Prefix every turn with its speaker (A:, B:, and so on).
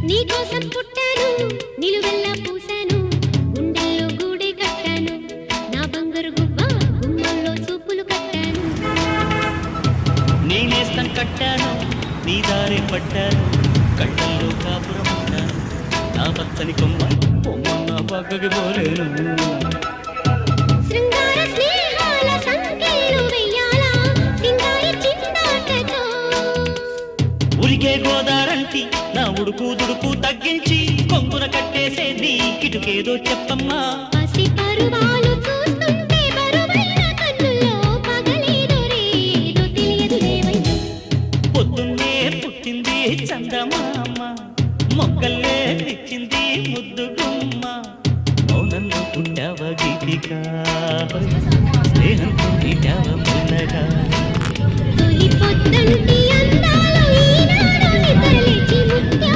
A: నీకోసం పుట్టాను నిలువెల్లా పూసాను గుండెల్లో గూడే కట్టాను నా బంగారు గువ్వ గుమ్మల్లో చూపులు కట్టాను
B: నేనేస్తం కట్టాను నీ దారే పట్టాను కళ్ళల్లో కాపురం ఉంటాను నా పచ్చని కొమ్మ కొమ్మన్న పక్కకి పోలేను
A: శృంగార స్నేహాల సంఖ్యలు వెయ్యాలా సింగారి చిందాటతో
B: ఉరికే గోదారంటి నా ఉడుకు దుడుకు తగ్గించి కొంగున కట్టేసే నీ కిటుకేదో చెప్పమ్మా
A: పసి పరువాలు చూస్తుంటే బరువైన కన్నుల్లో పగలేదో రేదో తెలియదు లేవయ్యా
B: పొద్దున్నే పుట్టింది చందమామ మొక్కల్లే తెచ్చింది ముద్దు గుమ్మ మౌనంలో పుట్టావ గీతిక స్నేహంతో తీటావ మెల్లగా
A: తొలి పొద్దంటి